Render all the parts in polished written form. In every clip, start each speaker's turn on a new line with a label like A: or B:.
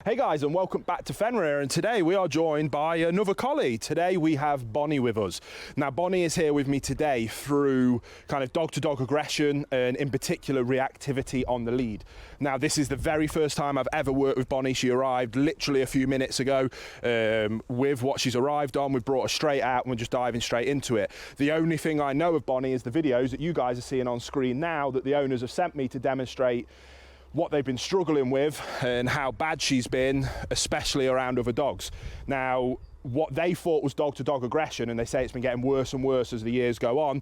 A: Hey guys, and welcome back to Fenrir, and today we are joined by another collie. Today we have Bonnie with us. Now Bonnie is here with me today through kind of dog-to-dog aggression and in particular reactivity on the lead. Now this is the very first time I've ever worked with Bonnie. She arrived literally a few minutes ago with what she's arrived on. We've brought her straight out and we're just diving straight into it. The only thing I know of Bonnie is the videos that you guys are seeing on screen now that the owners have sent me to demonstrate what they've been struggling with and how bad she's been, especially around other dogs. Now, what they thought was dog-to-dog aggression, and they say it's been getting worse and worse as the years go on,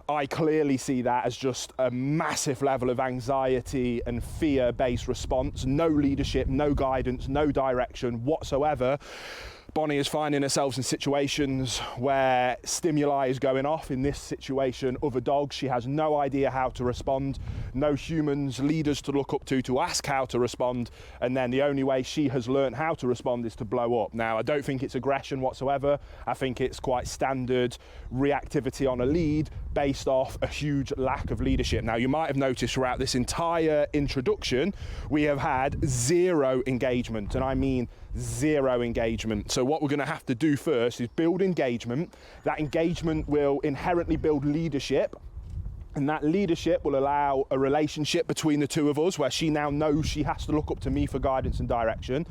A: I clearly see that as just a massive level of anxiety and fear-based response. No leadership, no guidance, no direction whatsoever. Bonnie is finding herself in situations where stimuli is going off. In this situation, other dogs, she has no idea how to respond, no humans, leaders to look up to ask how to respond, and then the only way she has learned how to respond is to blow up. Now, I don't think it's aggression whatsoever. I think it's quite standard reactivity on a lead based off a huge lack of leadership. Now, you might have noticed throughout this entire introduction, we have had zero engagement, and I mean zero engagement. So what we're going to have to do first is build engagement. That engagement will inherently build leadership, and that leadership will allow a relationship between the two of us where she now knows she has to look up to me for guidance and direction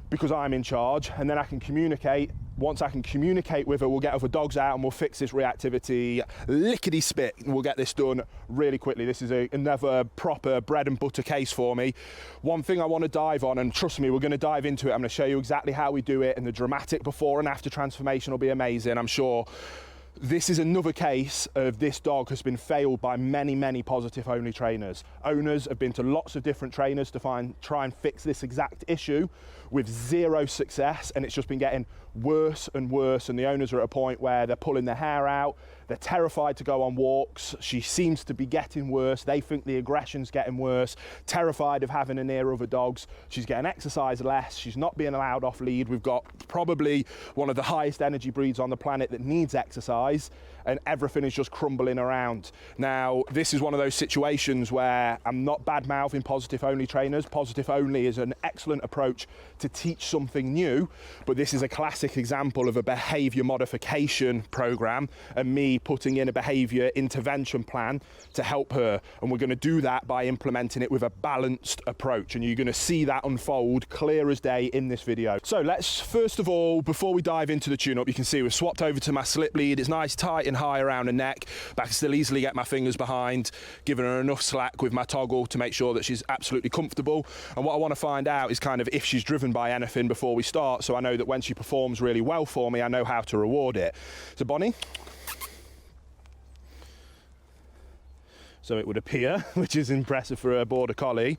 A: because I'm in charge, and then I can communicate. Once I can communicate with her, we'll get other dogs out and we'll fix this reactivity lickety-spit, and we'll get this done really quickly. This is another proper bread and butter case for me. One thing I want to dive on, and trust me, we're going to dive into it. I'm going to show you exactly how we do it, and the dramatic before and after transformation will be amazing, I'm sure. This is another case of this dog has been failed by many positive only trainers. Owners have been to lots of different trainers to try and fix this exact issue with zero success, and it's just been getting worse and worse, and the owners are at a point where they're pulling their hair out, they're terrified to go on walks. She seems to be getting worse. They think the aggression's getting worse, terrified of having her near other dogs. She's getting exercise less, she's not being allowed off lead. We've got probably one of the highest energy breeds on the planet that needs exercise, and everything is just crumbling around. Now, this is one of those situations where I'm not bad-mouthing positive only trainers. Positive only is an excellent approach to teach something new, but this is a classic example of a behavior modification program and me putting in a behavior intervention plan to help her, and we're going to do that by implementing it with a balanced approach, and you're going to see that unfold clear as day in this video. So let's first of all, before we dive into the tune-up, you can see we've swapped over to my slip lead. It's nice, tight and high around her neck, but I can still easily get my fingers behind, giving her enough slack with my toggle to make sure that she's absolutely comfortable. And what I want to find out is kind of if she's driven by anything before we start, so I know that when she performs really well for me, I know how to reward it. So Bonnie, so it would appear, which is impressive for a border collie,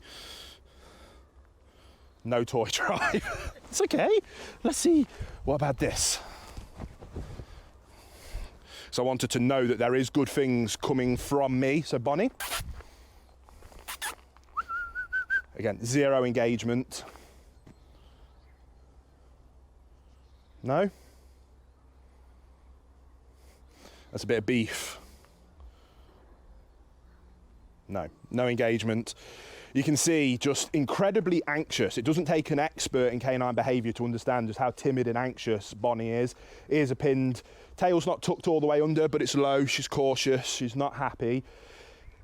A: no toy drive. It's okay. Let's see. What about this? So I wanted to know that there is good things coming from me. So Bonnie, again, zero engagement. No? That's a bit of beef. No engagement. You can see just incredibly anxious. It doesn't take an expert in canine behavior to understand just how timid and anxious Bonnie is. Ears are pinned, tail's not tucked all the way under, but it's low. She's cautious, she's not happy.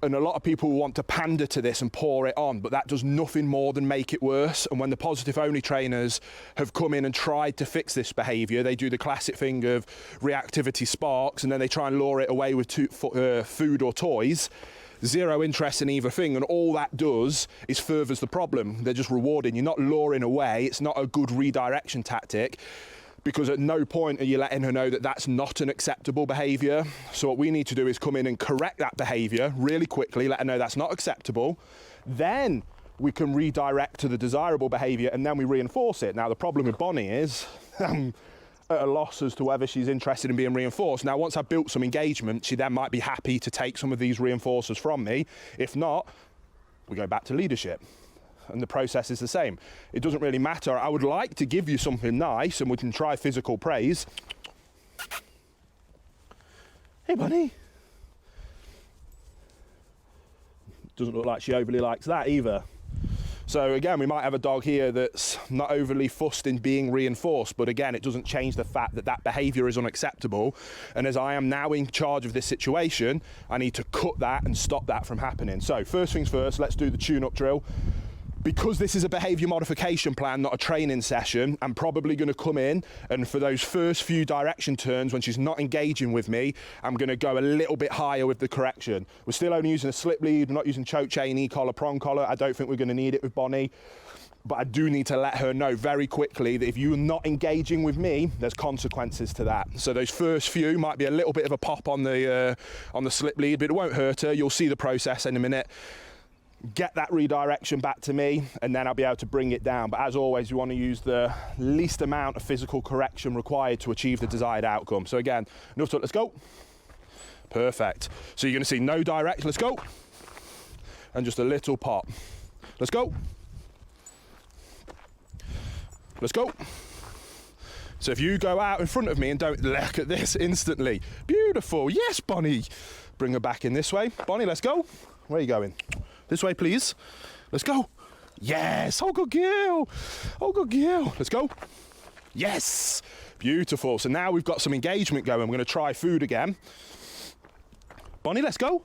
A: And a lot of people want to pander to this and pour it on, but that does nothing more than make it worse. And when the positive only trainers have come in and tried to fix this behavior, they do the classic thing of reactivity sparks, and then they try and lure it away with food or toys. Zero interest in either thing, and all that does is furthers the problem. They're just rewarding. You're not luring away. It's not a good redirection tactic, because at no point are you letting her know that that's not an acceptable behavior. So what we need to do is come in and correct that behavior really quickly, let her know that's not acceptable. Then we can redirect to the desirable behavior, and then we reinforce it. Now, the problem with Bonnie is at a loss as to whether she's interested in being reinforced. Now, once I've built some engagement, she then might be happy to take some of these reinforcers from me. If not, we go back to leadership. And the process is the same. It doesn't really matter. I would like to give you something nice, and we can try physical praise. Hey, Bunny. Doesn't look like she overly likes that either. So again, we might have a dog here that's not overly fussed in being reinforced, but again, it doesn't change the fact that that behavior is unacceptable. And as I am now in charge of this situation, I need to cut that and stop that from happening. So first things first, let's do the tune-up drill. Because this is a behaviour modification plan, not a training session, I'm probably going to come in and for those first few direction turns when she's not engaging with me, I'm going to go a little bit higher with the correction. We're still only using a slip lead, we're not using choke chain, e-collar, prong collar. I don't think we're going to need it with Bonnie, but I do need to let her know very quickly that if you're not engaging with me, there's consequences to that. So those first few might be a little bit of a pop on the slip lead, but it won't hurt her. You'll see the process in a minute. Get that redirection back to me and then I'll be able to bring it down. But as always, you want to use the least amount of physical correction required to achieve the desired outcome. So again, enough to, let's go. Perfect. So you're going to see no direct, let's go. And just a little pop. Let's go. Let's go. So if you go out in front of me and don't look at this instantly. Beautiful. Yes, Bonnie. Bring her back in this way. Bonnie, let's go. Where are you going? This way, please. Let's go. Yes. Oh, good girl. Oh, good girl. Let's go. Yes. Beautiful. So now we've got some engagement going. We're going to try food again. Bonnie, let's go.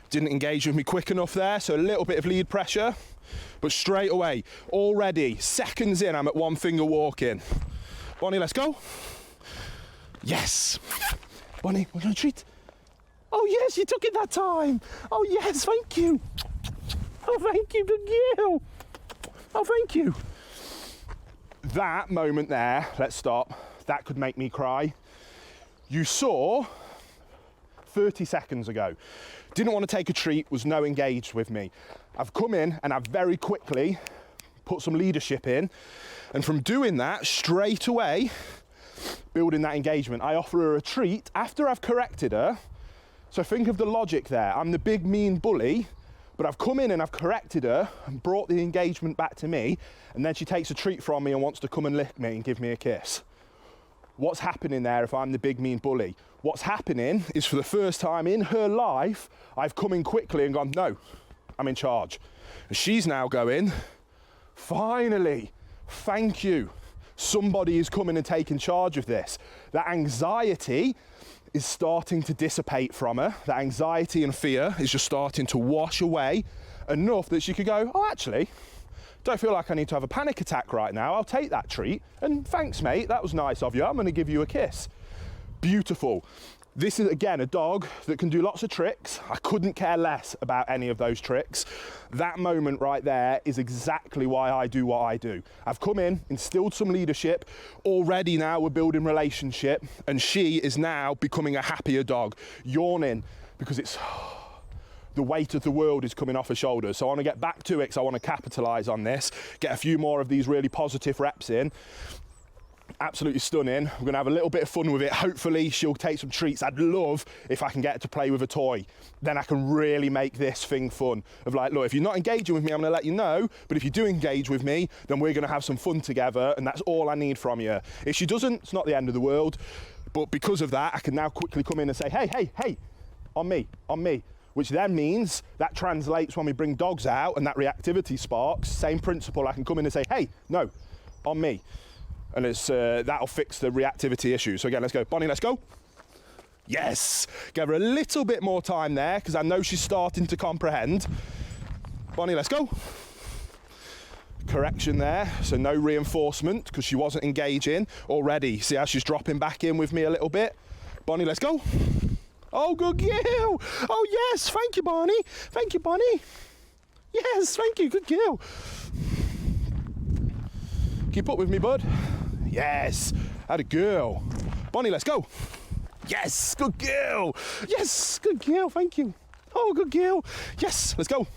A: Didn't engage with me quick enough there, so a little bit of lead pressure. But straight away, already, seconds in, I'm at one finger walking. Bonnie, let's go. Yes. Bonnie, we're going to treat. Oh yes, you took it that time. Oh yes, thank you. Oh thank you, good girl. Oh thank you. That moment there, let's stop. That could make me cry. You saw 30 seconds ago. Didn't want to take a treat, was no engaged with me. I've come in and I've very quickly put some leadership in. And from doing that, straight away, building that engagement, I offer her a treat after I've corrected her. So think of the logic there. I'm the big mean bully, but I've come in and I've corrected her and brought the engagement back to me, and then she takes a treat from me and wants to come and lick me and give me a kiss. What's happening there if I'm the big mean bully? What's happening is for the first time in her life, I've come in quickly and gone, no, I'm in charge. And she's now going, finally, thank you. Somebody is coming and taking charge of this. That anxiety is starting to dissipate from her. That anxiety and fear is just starting to wash away enough that she could go, oh, actually, don't feel like I need to have a panic attack right now. I'll take that treat. And thanks, mate. That was nice of you. I'm going to give you a kiss. Beautiful. This is, again, a dog that can do lots of tricks. I couldn't care less about any of those tricks. That moment right there is exactly why I do what I do. I've come in, instilled some leadership. Already now we're building relationship, and she is now becoming a happier dog, yawning because it's the weight of the world is coming off her shoulders. So I want to get back to it because I want to capitalize on this, get a few more of these really positive reps in. Absolutely stunning. We're going to have a little bit of fun with it. Hopefully she'll take some treats. I'd love if I can get her to play with a toy. Then I can really make this thing fun. Of like, look, if you're not engaging with me, I'm going to let you know. But if you do engage with me, then we're going to have some fun together. And that's all I need from you. If she doesn't, it's not the end of the world. But because of that, I can now quickly come in and say, hey, hey, hey, on me, on me. Which then means that translates when we bring dogs out and that reactivity sparks. Same principle. I can come in and say, hey, no, on me. And it's, that'll fix the reactivity issue. So again, let's go. Bonnie, let's go. Yes. Give her a little bit more time there because I know she's starting to comprehend. Bonnie, let's go. Correction there. So no reinforcement because she wasn't engaging already. See how she's dropping back in with me a little bit. Bonnie, let's go. Oh, good girl. Oh, yes. Thank you, Bonnie. Thank you, Bonnie. Yes, thank you. Good girl. Keep up with me, bud. Yes, had a girl. Bonnie, let's go. Yes, good girl. Yes, good girl, thank you. Oh, good girl. Yes, let's go.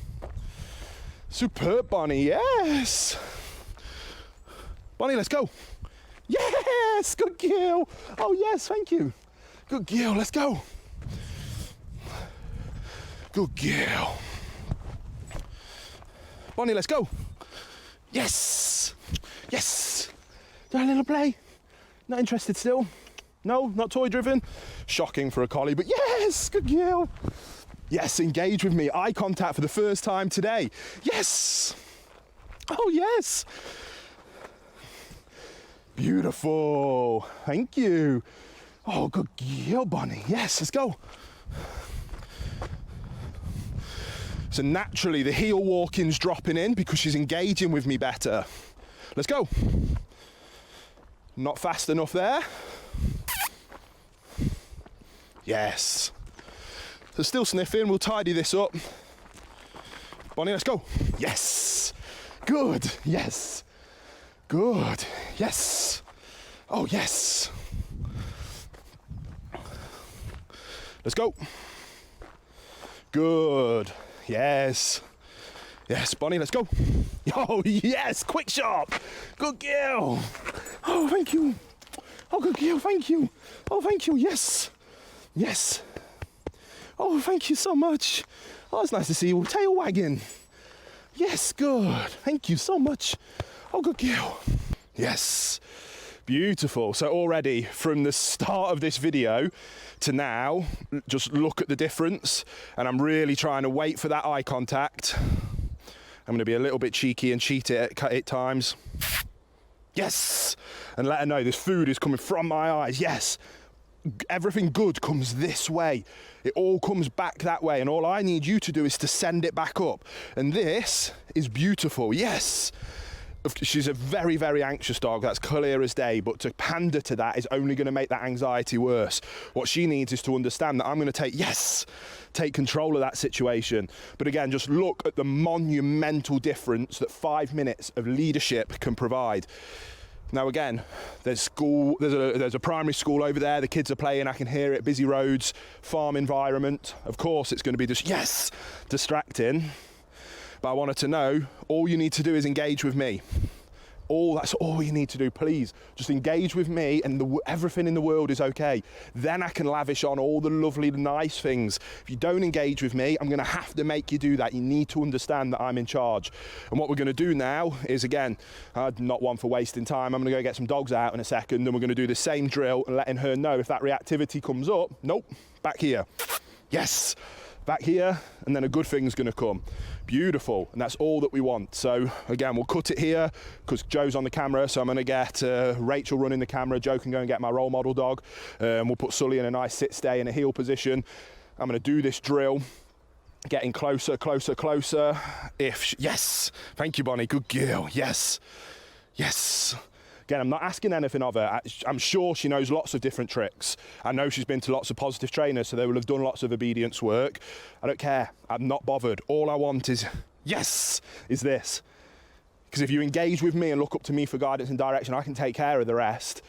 A: Superb, Bonnie, yes. Bonnie, let's go. Yes, good girl. Oh, yes, thank you. Good girl, let's go. Good girl. Bonnie, let's go. Yes. Yes. Do a little play. Not interested still. No, not toy driven. Shocking for a collie, but yes, good girl. Yes, engage with me. Eye contact for the first time today. Yes. Oh, yes. Beautiful. Thank you. Oh, good girl, Bonnie. Yes, let's go. So naturally, the heel walking's dropping in because she's engaging with me better. Let's go. Not fast enough there. Yes. So still sniffing, we'll tidy this up. Bonnie, let's go. Yes. Good. Yes. Good. Yes. Oh, yes. Let's go. Good. Yes. Yes, Bonnie, let's go. Oh, yes. Quick shot. Good girl. Oh, thank you. Oh, good girl. Thank you. Oh, thank you. Yes. Yes. Oh, thank you so much. Oh, it's nice to see you tail wagging. Yes, good. Thank you so much. Oh, good girl. Yes. Beautiful. So already from the start of this video to now, just look at the difference. And I'm really trying to wait for that eye contact. I'm going to be a little bit cheeky and cheat it at times. Yes. And let her know this food is coming from my eyes. Yes. Everything good comes this way. It all comes back that way. And all I need you to do is to send it back up. And this is beautiful. Yes. She's a very, very anxious dog. That's clear as day. But to pander to that is only going to make that anxiety worse. What she needs is to understand that I'm going to take control of that situation. But again, just look at the monumental difference that 5 minutes of leadership can provide. Now again, there's a primary school over there. The kids are playing. I can hear it. Busy roads, farm environment. Of course, it's going to be just distracting. But I wanted to know, all you need to do is engage with me. That's all you need to do, please. Just engage with me and everything in the world is okay. Then I can lavish on all the lovely, nice things. If you don't engage with me, I'm gonna have to make you do that. You need to understand that I'm in charge. And what we're gonna do now is, again, not one for wasting time. I'm gonna go get some dogs out in a second and we're gonna do the same drill and letting her know if that reactivity comes up, nope, back here. Yes, back here, and then a good thing's gonna come. Beautiful, and that's all that we want. So again, we'll cut it here because Joe's on the camera, so I'm going to get Rachel running the camera. Joe can go and get my role model dog. We'll put Sully in a nice sit stay in a heel position. I'm going to do this drill, getting closer, closer, closer. Yes, thank you, Bonnie, good girl. Yes, yes. Again, I'm not asking anything of her. I'm sure she knows lots of different tricks. I know she's been to lots of positive trainers, so they will have done lots of obedience work. I don't care. I'm not bothered. All I want is this. Because if you engage with me and look up to me for guidance and direction, I can take care of the rest.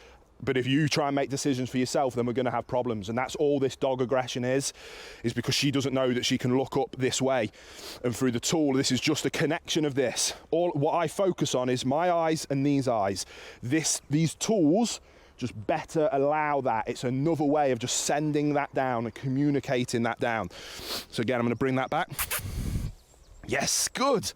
A: But if you try and make decisions for yourself, then we're going to have problems. And that's all this dog aggression is because she doesn't know that she can look up this way. And through the tool, this is just a connection of this. What I focus on is my eyes and these eyes. These tools just better allow that. It's another way of just sending that down and communicating that down. So again, I'm going to bring that back. Yes, good.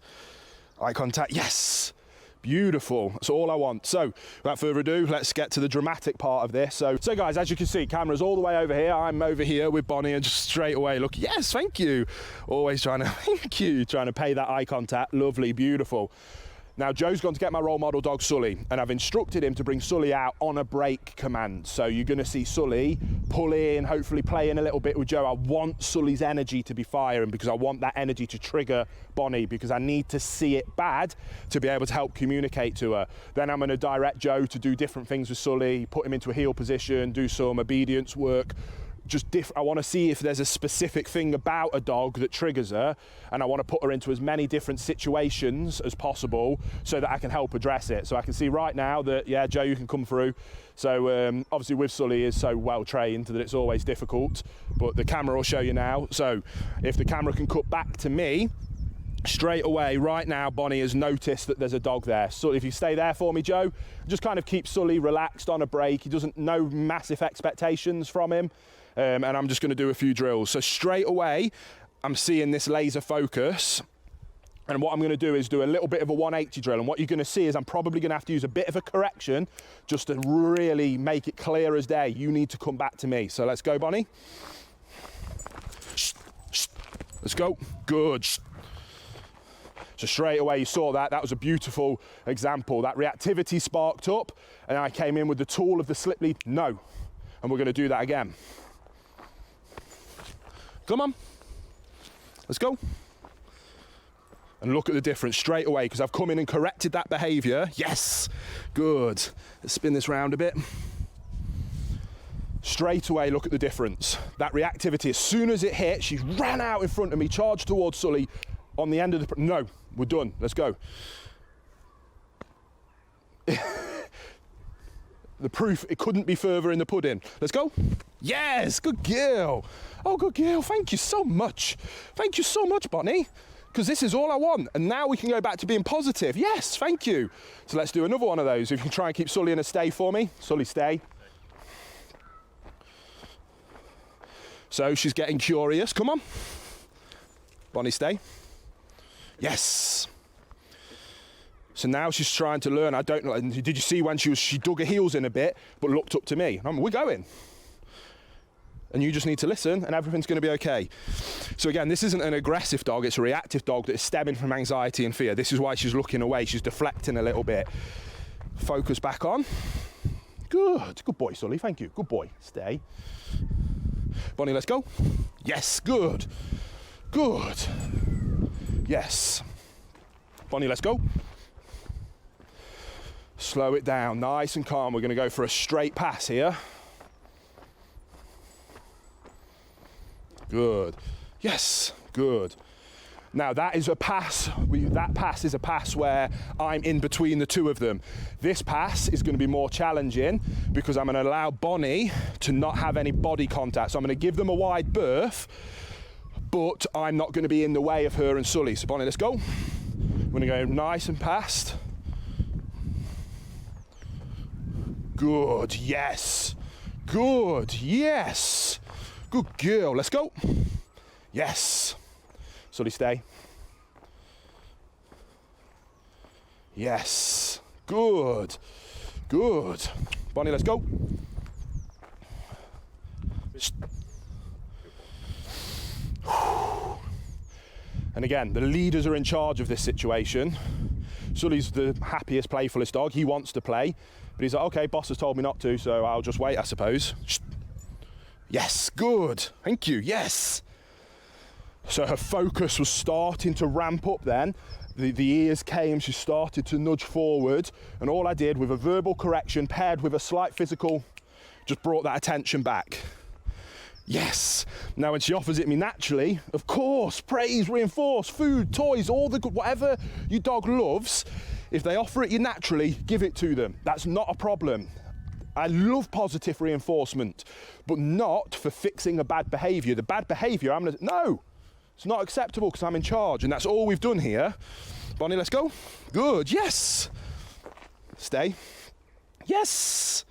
A: Eye contact, yes. Beautiful, that's all I want. So without further ado, let's get to the dramatic part of this. So guys, as you can see, camera's all the way over here. I'm over here with Bonnie and just straight away look, yes, thank you. Always trying to pay that eye contact. Lovely, beautiful. Now Joe's gone to get my role model dog Sully, and I've instructed him to bring Sully out on a break command. So you're gonna see Sully pull in, hopefully playing a little bit with Joe. I want Sully's energy to be firing because I want that energy to trigger Bonnie because I need to see it bad to be able to help communicate to her. Then I'm gonna direct Joe to do different things with Sully, put him into a heel position, do some obedience work. I want to see if there's a specific thing about a dog that triggers her, and I want to put her into as many different situations as possible so that I can help address it. So I can see right now that, yeah, Joe, you can come through. So obviously with Sully is so well trained that it's always difficult, but the camera will show you now. So if the camera can cut back to me, straight away, right now, Bonnie has noticed that there's a dog there. So if you stay there for me, Joe, just kind of keep Sully relaxed on a break. He doesn't know massive expectations from him. And I'm just going to do a few drills. So straight away, I'm seeing this laser focus. And what I'm going to do is do a little bit of a 180 drill. And what you're going to see is I'm probably going to have to use a bit of a correction just to really make it clear as day. You need to come back to me. So let's go, Bonnie. Let's go. Good. So straight away you saw that. That was a beautiful example. That reactivity sparked up, and I came in with the tool of the slip lead. No. And we're going to do that again. Come on. Let's go. And look at the difference straight away, because I've come in and corrected that behaviour. Yes. Good. Let's spin this round a bit. Straight away, look at the difference. That reactivity, as soon as it hit, she ran out in front of me, charged towards Sully on the end of the... No, we're done. Let's go. The proof, it couldn't be further in the pudding. Let's go. Yes, good girl. Oh, good girl. Thank you so much. Thank you so much, Bonnie, because this is all I want. And now we can go back to being positive. Yes, thank you. So let's do another one of those. If you can try and keep Sully in a stay for me. Sully, stay. So she's getting curious. Come on. Bonnie, stay. Yes. So now she's trying to learn. I don't know. Did you see when she dug her heels in a bit, but looked up to me? We're going. And you just need to listen, and everything's going to be okay. So again, this isn't an aggressive dog. It's a reactive dog that is stemming from anxiety and fear. This is why she's looking away. She's deflecting a little bit. Focus back on. Good. Good boy, Sully. Thank you. Good boy. Stay. Bonnie, let's go. Yes. Good. Good. Yes. Bonnie, let's go. Slow it down, nice and calm. We're going to go for a straight pass here. Good. Yes, good. Now that is a pass, that pass is a pass where I'm in between the two of them. This pass is going to be more challenging because I'm going to allow Bonnie to not have any body contact. So I'm going to give them a wide berth, but I'm not going to be in the way of her and Sully. So Bonnie, let's go. We're going to go nice and past. Good, yes. Good, yes. Good girl, let's go. Yes. Sully, stay. Yes. Good. Good. Bonnie, let's go. And again, the leaders are in charge of this situation. Sully's the happiest, playfulest dog. He wants to play. But he's like, okay, boss has told me not to, so I'll just wait, I suppose. Yes, good. Thank you, yes. So her focus was starting to ramp up then. The ears came, she started to nudge forward, and all I did with a verbal correction paired with a slight physical just brought that attention back. Yes. Now when she offers it me naturally, of course, praise, reinforce, food, toys, all the good, whatever your dog loves, if they offer it you naturally, give it to them. That's not a problem. I love positive reinforcement, but not for fixing a bad behaviour. The bad behaviour, no, it's not acceptable because I'm in charge, and that's all we've done here. Bonnie, let's go. Good, yes. Stay. Yes.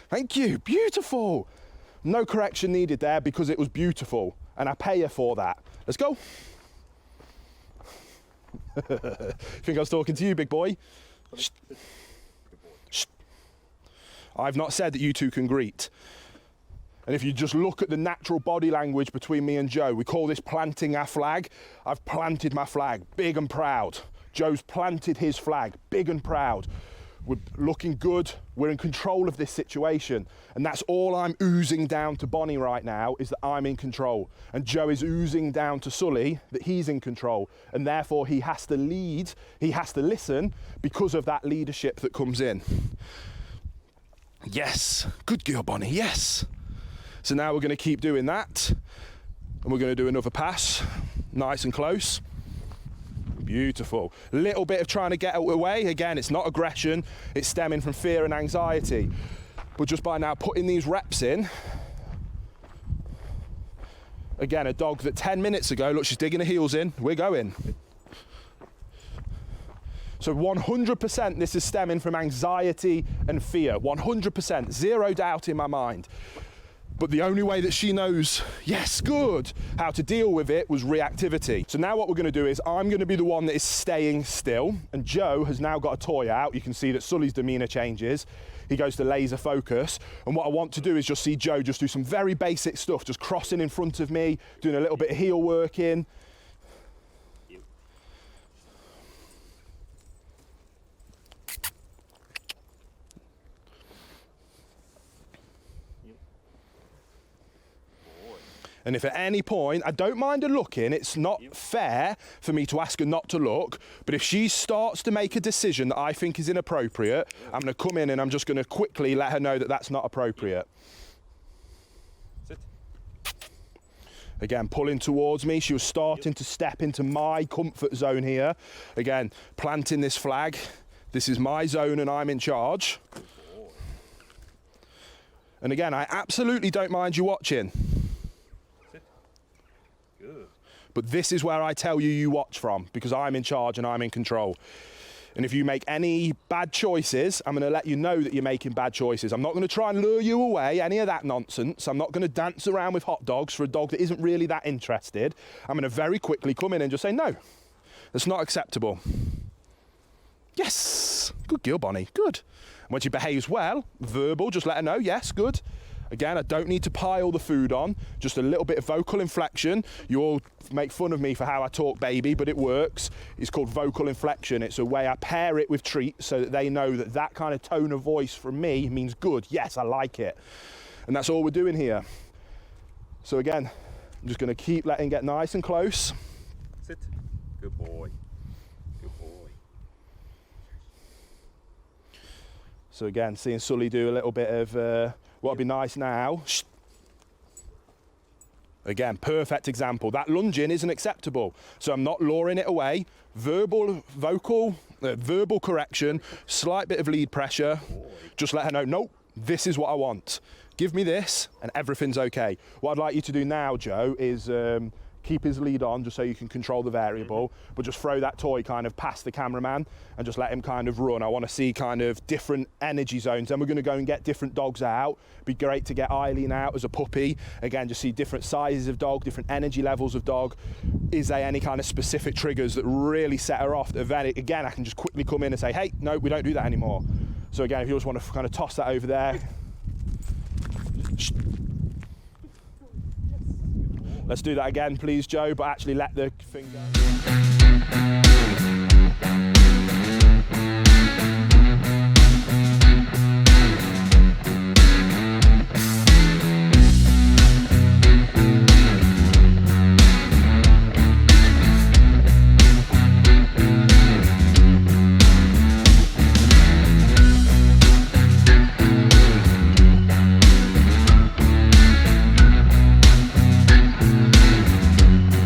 A: Thank you, beautiful. No correction needed there because it was beautiful, and I pay her for that. Let's go. Think I was talking to you, big boy? Shh. Shh. I've not said that you two can greet. And if you just look at the natural body language between me and Joe, we call this planting our flag. I've planted my flag, big and proud. Joe's planted his flag, big and proud. We're looking good, we're in control of this situation. And that's all I'm oozing down to Bonnie right now, is that I'm in control. And Joe is oozing down to Sully that he's in control. And therefore he has to lead, he has to listen because of that leadership that comes in. Yes, good girl, Bonnie, yes. So now we're going to keep doing that. And we're going to do another pass, nice and close. Beautiful. Little bit of trying to get away. Again, it's not aggression, it's stemming from fear and anxiety. But just by now putting these reps in, again, a dog that 10 minutes ago, look, she's digging her heels in, we're going. So 100% this is stemming from anxiety and fear, 100%, zero doubt in my mind. But the only way that she knows, yes, good, how to deal with it was reactivity. So now what we're going to do is I'm going to be the one that is staying still, and Joe has now got a toy out. You can see that Sully's demeanour changes. He goes to laser focus, and what I want to do is just see Joe just do some very basic stuff, just crossing in front of me, doing a little bit of heel working. And if at any point, I don't mind her looking, it's not fair for me to ask her not to look, but if she starts to make a decision that I think is inappropriate, I'm going to come in and I'm just going to quickly let her know that that's not appropriate.
B: Sit.
A: Again, pulling towards me, she was starting to step into my comfort zone here. Again, planting this flag. This is my zone and I'm in charge. And again, I absolutely don't mind you watching.
B: Good.
A: But this is where I tell you you watch from, because I'm in charge and I'm in control. And if you make any bad choices, I'm going to let you know that you're making bad choices. I'm not going to try and lure you away, any of that nonsense. I'm not going to dance around with hot dogs for a dog that isn't really that interested. I'm going to very quickly come in and just say, no, that's not acceptable. Yes, good girl, Bonnie, good. And when she behaves well, verbal, just let her know, yes, good. Again, I don't need to pile the food on, just a little bit of vocal inflection. You all make fun of me for how I talk baby, but it works. It's called vocal inflection. It's a way I pair it with treats so that they know that that kind of tone of voice from me means good. Yes, I like it. And that's all we're doing here. So again, I'm just going to keep letting get nice and close.
B: Sit. Good boy. Good boy.
A: So again, seeing Sully do a little bit of what'd be nice now. Again, perfect example. That lunging isn't acceptable. So I'm not luring it away. Verbal correction, slight bit of lead pressure. Just let her know, nope, this is what I want. Give me this and everything's okay. What I'd like you to do now, Joe, is keep his lead on just so you can control the variable, but just throw that toy kind of past the cameraman and just let him kind of run. I want to see kind of different energy zones. Then we're going to go and get different dogs out. Be great to get Eileen out as a puppy. Again, just see different sizes of dog, different energy levels of dog. Is there any kind of specific triggers that really set her off? Again, I can just quickly come in and say, hey, no, we don't do that anymore. So again, if you just want to kind of toss that over there. Let's do that again, please, Joe, but actually let the finger...